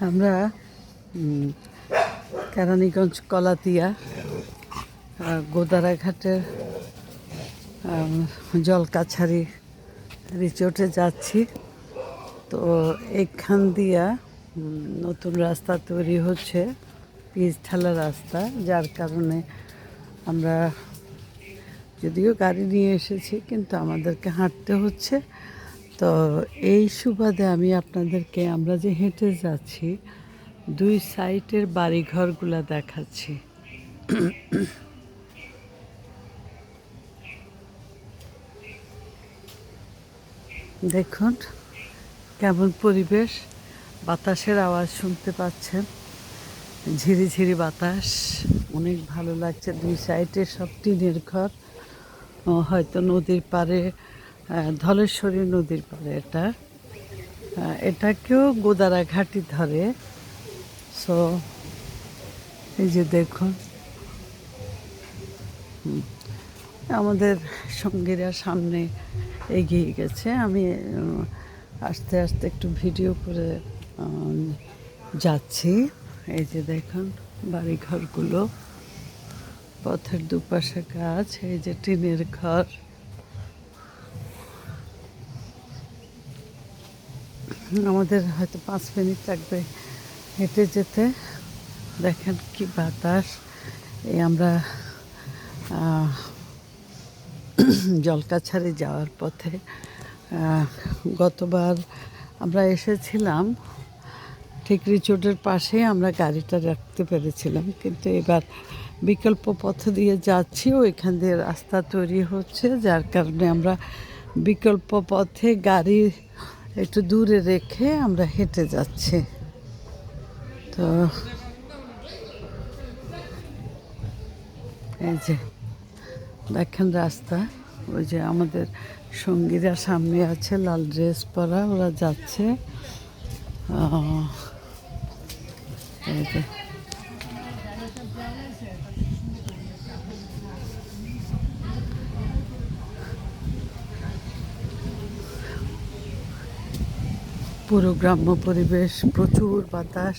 আমরা কেরানীগঞ্জ কলাতিয়া গোদারাঘাটের জলকাছারি রিসোর্টে যাচ্ছি। তো এইখান দিয়া নতুন রাস্তা তৈরি হচ্ছে, পিচ ঢালা রাস্তা, যার কারণে আমরা যদিও গাড়ি নিয়ে এসেছি কিন্তু আমাদেরকে হাঁটতে হচ্ছে। তো এই সুবাদে আমি আপনাদেরকে আমরা যে হেঁটে যাচ্ছি দুই সাইডের বাড়িঘরগুলা দেখাচ্ছি। দেখুন কেমন পরিবেশ, বাতাসের আওয়াজ শুনতে পাচ্ছেন, ঝিরিঝিরি বাতাস, অনেক ভালো লাগছে। দুই সাইডে সব টিনের ঘর, হয়তো নদীর পাড়ে, ধলেশ্বরী নদীর পাড়ে এটাকেও গোদারাঘাটি ধরে। সো এই যে দেখুন আমাদের সঙ্গীরা সামনে এগিয়ে গেছে, আমি আস্তে আস্তে একটু ভিডিও করে যাচ্ছি। এই যে দেখুন বাড়িঘরগুলো, পথের দুপাশে গাছ, এই যে টিনের ঘর। আমাদের হয়তো 5 মিনিট লাগবে হেঁটে যেতে। দেখেন কি বাতাস। এই আমরা জলকাছারি যাওয়ার পথে গতবার আমরা এসেছিলাম ঠিক রিসোর্টের পাশে, আমরা গাড়িটা রাখতে পেরেছিলাম, কিন্তু এবার বিকল্প পথ দিয়ে যাচ্ছি, ওইখান দিয়ে রাস্তা তৈরি হচ্ছে, যার কারণে আমরা বিকল্প পথে গাড়ি একটু দূরে রেখে আমরা হেঁটে যাচ্ছি। তো এই যে দেখেন রাস্তা, ওই যে আমাদের সঙ্গীরা সামনে আছে, লাল ড্রেস পরা, ওরা যাচ্ছে। এই যে পুরো গ্রাম্য পরিবেশ, প্রচুর বাতাস।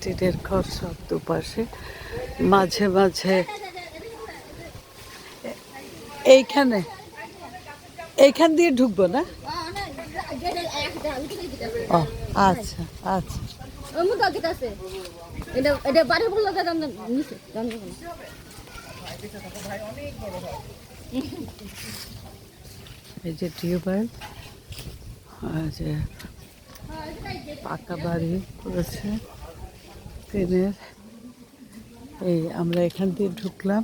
টিনের ঘর সব দুপাশে, মাঝে মাঝে এইখান দিয়ে ঢুকবো না? ও আচ্ছা আচ্ছা। এই যে টিউবওয়েল, যে পাকা বাড়ি করেছে ট্রেনের। এই আমরা এখান দিয়ে ঢুকলাম।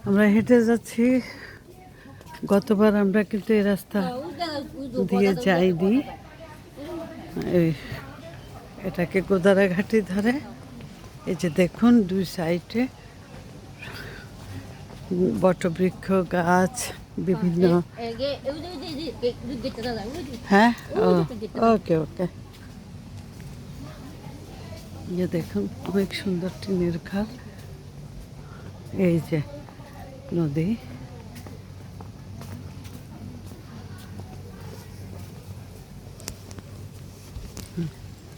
আমরা হেঁটে যাচ্ছি। গতবার আমরা কিন্তু এই রাস্তা দিয়ে যাইনি। এটাকে গোদারাঘাটি ধরে। এই যে দেখুন দুই সাইডে বটবৃক্ষ, গাছ, বিভিন্ন। হ্যাঁ, ওকে ওকে। যে দেখুন অনেক সুন্দর টিনের ঘর। এই যে নদী,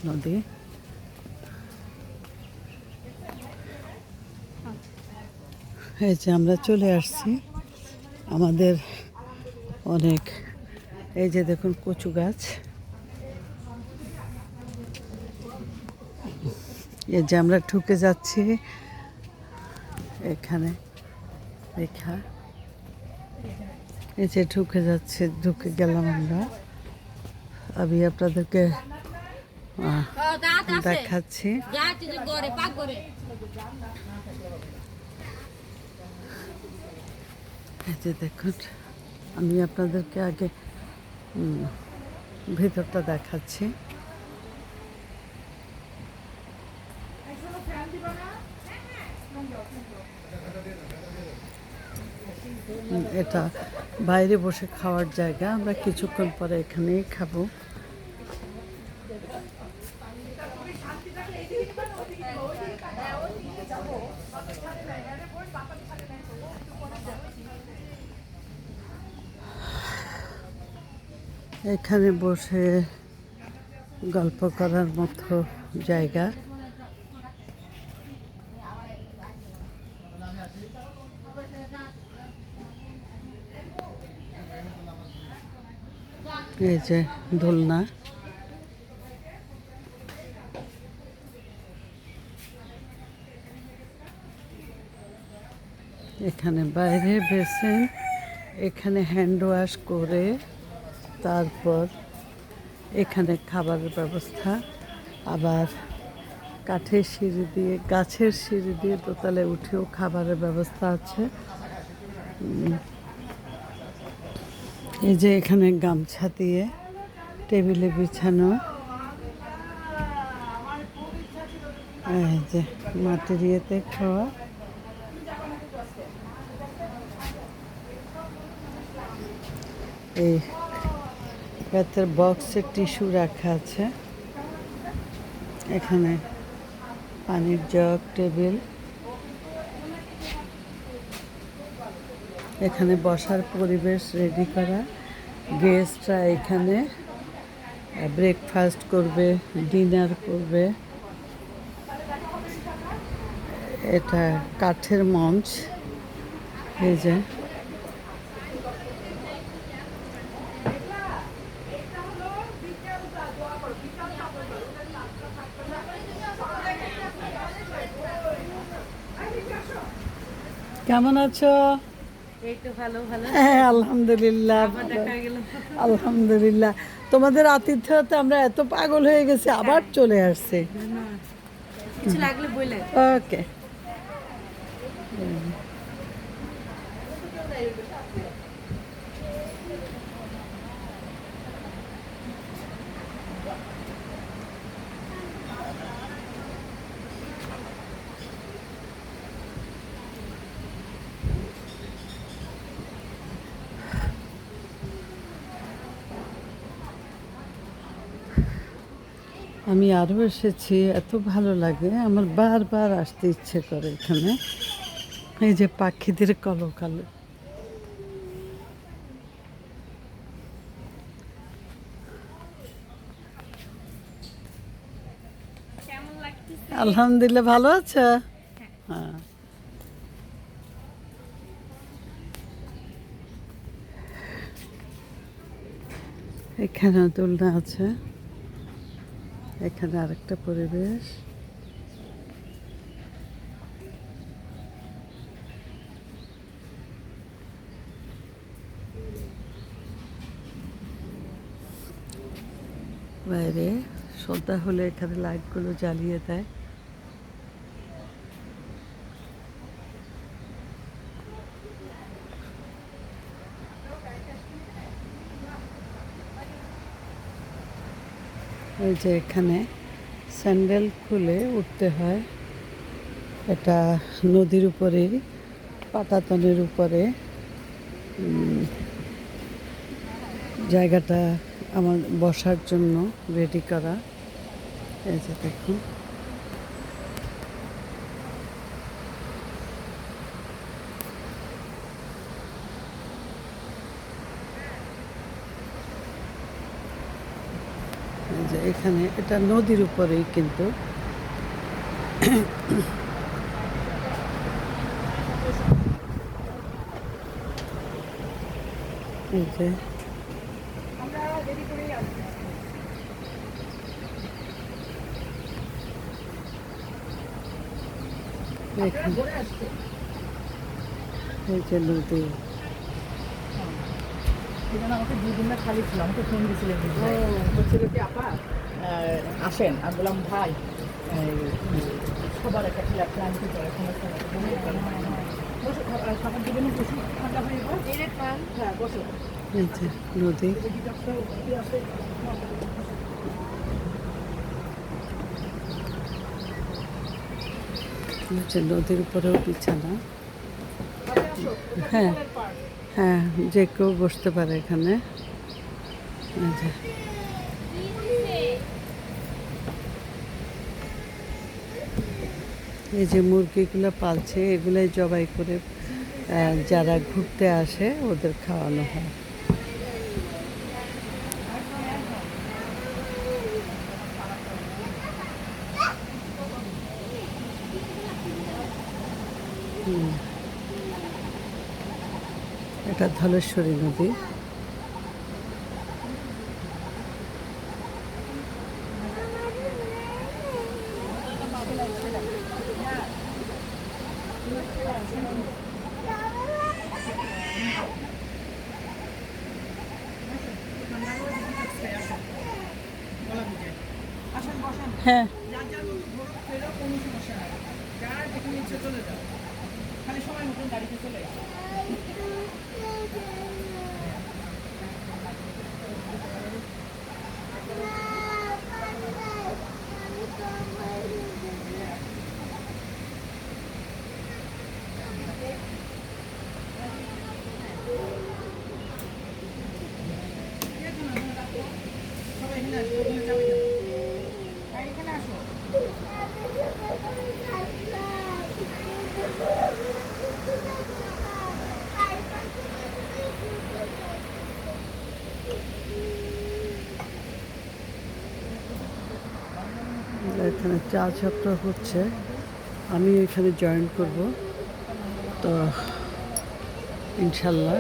নদী। এই যে আমরা চলে আসছি, আমাদের অনেক, এই যে দেখুন কচু গাছ। এই যে আমরা ঢুকে যাচ্ছি এখানে রেখা, এই যে ঢুকে যাচ্ছে, ঢুকে গেলাম আমরা। আমি আপনাদেরকে দেখাচ্ছি। এই যে দেখুন, আমি আপনাদেরকে আগে ভিতরটা দেখাচ্ছি। এটা বাইরে বসে খাওয়ার জায়গা, আমরা কিছুক্ষণ পরে এখানেই খাবো। এখানে বসে গল্প করার মতো জায়গা। এই যে দোলনা, এখানে বাইরে বেসিন, এখানে হ্যান্ড ওয়াশ করে তারপর এখানে খাবারের ব্যবস্থা, আবার কাঠের সিঁড়ি দিয়ে গাছের সিঁড়ি দিয়ে দোতলায় উঠেও খাবারের ব্যবস্থা আছে। এই যে এখানে গামছা দিয়ে টেবিলে বিছানো, এই যে মাটির ইয়েতে খাওয়া। এই বেতের বক্সে টিস্যু রাখা আছে, এখানে পানির জগ, টেবিল, এখানে বসার পরিবেশ রেডি করা। গেস্টরা এখানে ব্রেকফাস্ট করবে, ডিনার করবে। এটা কাঠের মঞ্চ, এই যে কেমন আছো? এই তো ভালো ভালো। হ্যাঁ আলহামদুলিল্লাহ, আলহামদুলিল্লাহ। তোমাদের আতিথ্যতে আমরা এত পাগল হয়ে গেছি, আবার চলে আসছে। কিছু লাগলে বলে। ওকে। আমি আরও এসেছি, এত ভালো লাগে, আমার বারবার আসতে ইচ্ছে করে এখানে। এই যে পাখিদের কলকালো, আলহামদুলিল্লাহ। ভালো আছে? হ্যাঁ। এখানেও দোলনা আছে, এখানে আরেকটা পরিবেশ। বাইরে সন্ধ্যা হলে এখানে লাইটগুলো জ্বালিয়ে দেয়। এই যে এখানে স্যান্ডেল খুলে উঠতে হয়, এটা নদীর উপরেই, পাটাতনের উপরে জায়গাটা আমার বসার জন্য রেডি করা। এই যে দেখুন, এই যে এখানে এটা নদীর উপরেই কিন্তু। এই যে এই যে নদী, আমাকে 2 দিন না খালি ছিল, আমাকে ফোন দিয়েছিলেন বলছিল কি আপা আসেন। আমি বললাম ভাই সবার একটা ছিল প্ল্যান কি করে খাবার দিবেন, বসে ঠান্ডা হয়ে হ্যাঁ বসো। এই যে নদী, নদীর উপরেও বিছানা। হ্যাঁ হ্যাঁ, যে কেউ বসতে পারে এখানে। এই যে এই যে মুরগিগুলো পালছে, এগুলাই জবাই করে যারা ঘুরতে আসে ওদের খাওয়ানো হয়। এটা ধলেশ্বরী নদী। হ্যাঁ, যার যার মতো ঘোরো ফেরো, কোনো সমস্যা নাই। যার যেখানে ইচ্ছে চলে যাও, খালি সময় মতন গাড়িতে চলে আসো। সবাই এখানে আসো, ওখানে যাবে না। আর এখানে আসো। এখানে চা চক্র হচ্ছে, আমি এখানে জয়েন করব, তো ইনশাল্লাহ।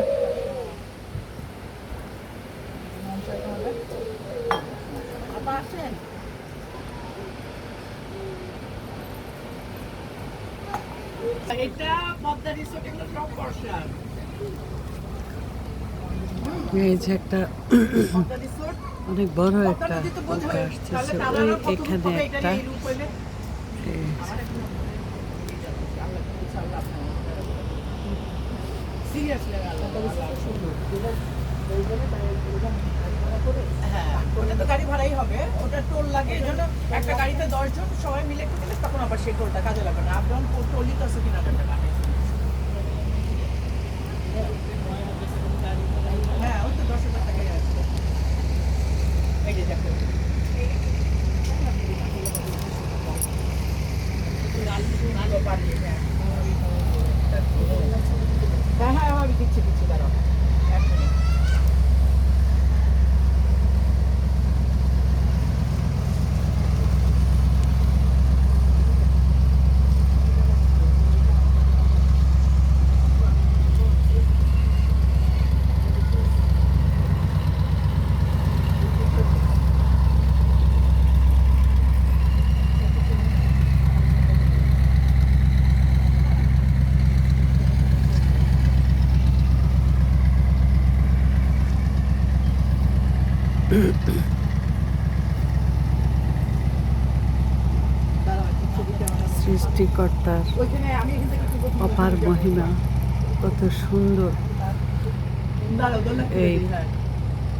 আপা আসেন। এটা পদ্মা রিসোর্ট, এগুলো সব বর্ষা। এই যে একটা পদ্মা রিসোর্ট, অনেক বড় পদ্মা একটা নদী তো বোঝোই। নৌকা তাহলে আসতেছে, টালার ওই কত রূপ এখানে হবে, এটা একটা এই রূপ হইলে? এই Seriously, হ্যাঁ, ওটা তো গাড়ি ভাড়াই হবে, ওটা টোল লাগে, এই জন্য একটা গাড়িতে 10 জন সবাই মিলে একটু গেলে তখন আবার সেই টোলটা কাজে লাগবে না। আপ ডাউন টোলই তো আছে 3,000 টাকা। হ্যাঁ, ওই তো 10,000 টাকাই আছে। এই যে দেখো, হ্যাঁ হ্যাঁ, আমি দিচ্ছি দাঁড়াও, 1 মিনিট। সৃষ্টিকর্তার ওইখানে আমি এখান থেকে একটু অপার মহিমা, কত সুন্দর। দাঁড়াও, দোলনা খুলে এই দিই, হ্যাঁ।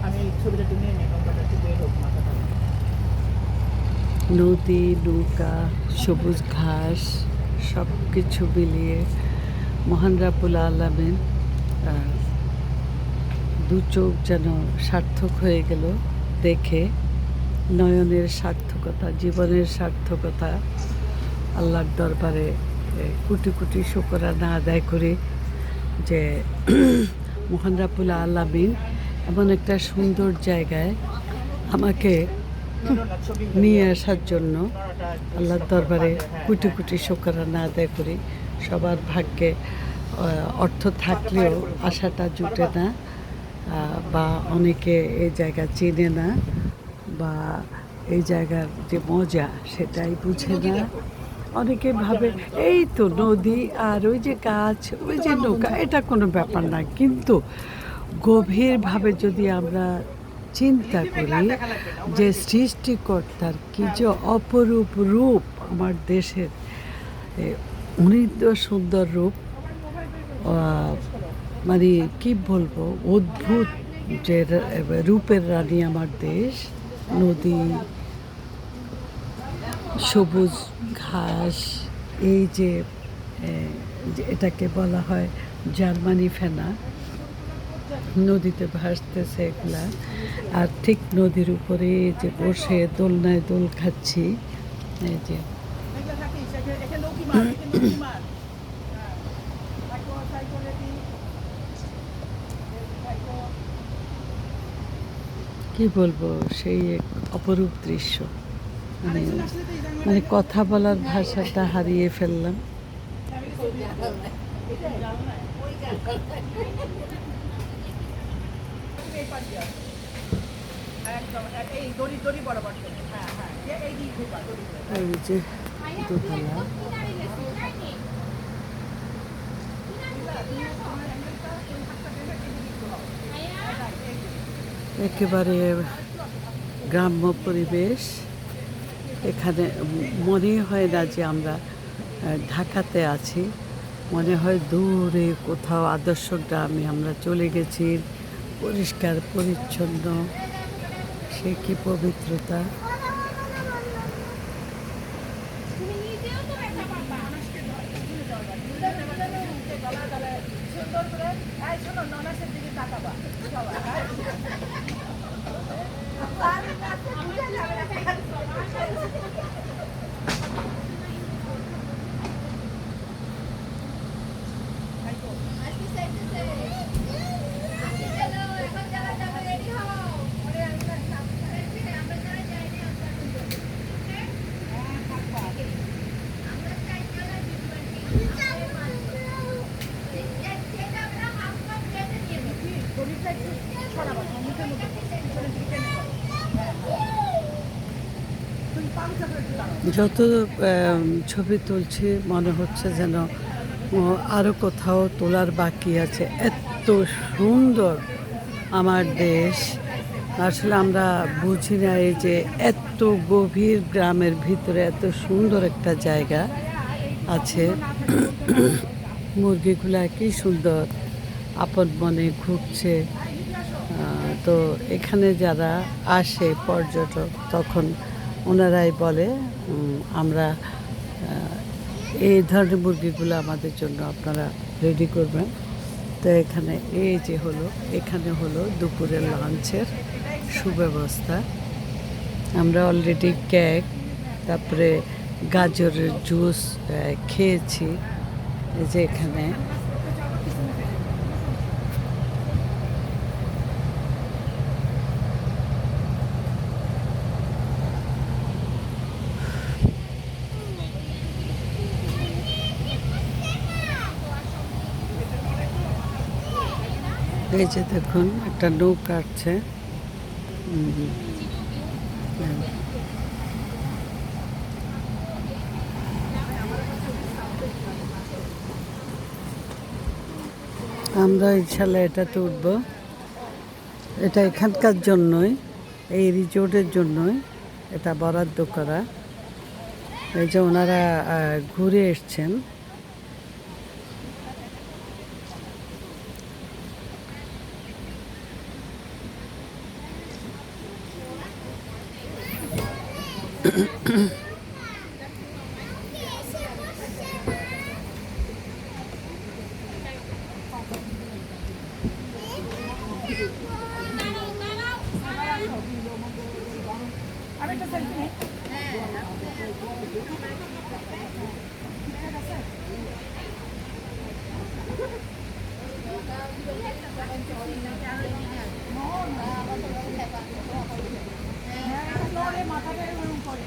আমি এই ছবিটা একটু নিয়ে নিই, নৌকাটা একটু বের হোক মাথাটা। নদী, নৌকা, সবুজ ঘাস, সব কিছু মিলিয়ে মহান রাব্বুল আলামিন দু চোখ যেন সার্থক হয়ে গেল দেখে। নয়নের সার্থকতা, জীবনের সার্থকতা, আল্লাহর দরবারে কোটি কোটি শুকরানা আদায় করি যে মহান রাব্বুল আলামিন এমন একটা সুন্দর জায়গায় আমাকে ছবি নিয়ে আসার জন্য আল্লাহর দরবারে কোটি কোটি শুকরানা আদায় করি। সবার ভাগ্যে অর্থ থাকলেও আশাটা জুটে না, বা অনেকে এই জায়গা চেনে না, বা এই জায়গার যে মজা সেটাই বুঝে না। অনেকে ভাবে এই তো নদী আর ওই যে গাছ, ওই যে নৌকা, এটা কোনো ব্যাপার না। কিন্তু গভীরভাবে যদি আমরা চিন্তা করি যে সৃষ্টিকর্তার কি যে অপরূপ রূপ আমার দেশের, উনি তো সুন্দর রূপ, মানে কি বলবো, অদ্ভুত যে রূপের রানী আমার দেশ। নদী, সবুজ ঘাস, এই যে এটাকে বলা হয় জার্মানি ফেনা, নদীতে ভাসতেছে এগুলা। আর ঠিক নদীর উপরে যে বসে দোলনায় দোল খাচ্ছি, এই যে কি বলবো, সেই এক অপরূপ দৃশ্য। মানে মানে কথা বলার ভাষাটা হারিয়ে ফেললাম। এই পাশ দিয়ে আসো। একদম এই দড়ি দড়ি বরাবর চলে। হ্যাঁ হ্যাঁ এই দিক ঢোকা দড়ি ধরে। এই যে দোতলা। একেবারে গ্রাম্য পরিবেশ। এখানে মনে হয় না যে আমরা ঢাকাতে আছি, মনে হয় দূরে কোথাও আদর্শ গ্রামে আমরা চলে গেছি। পরিষ্কার পরিচ্ছন্ন, সে কি পবিত্রতা। সুন্দর করে এই শোনো ননাসের দিকে তাকাবা সবাই হ্যাঁ? শরীরটা একটু ছড়াবা মুখের মধ্যে পিছনের দিকে টেনে দাও। তুমি পাংচা করে একটু দাঁড়াও। যত ছবি তুলছি মনে হচ্ছে যেন আরও কোথাও তোলার বাকি আছে। এত সুন্দর আমার দেশ। আসলে আমরা বুঝি না এই যে এত গভীর গ্রামের ভিতরে এত সুন্দর একটা জায়গা আছে। মুরগিগুলা কি সুন্দর আপন মনে ঘুরছে। তো এখানে যারা আসে পর্যটক তখন ওনারাই বলে আমরা এই ধরনের মুরগিগুলো আমাদের জন্য আপনারা রেডি করবেন। তো এখানে এই যে হলো, এখানে হলো দুপুরের লাঞ্চের সুব্যবস্থা। আমরা অলরেডি কেক, তারপরে গাজরের জুস খেয়েছি। এই যে এখানে এই যে দেখুন একটা নৌকা আসছে। আমরা ইনশাল্লাহ এটাতে উঠবো। এটা এখানকার জন্যই, এই রিসোর্টের জন্যই এটা বরাদ্দ করা। এই যে ওনারা ঘুরে এসছেন। আরেকটা সেলফি নেই মাথাটা এরকম করে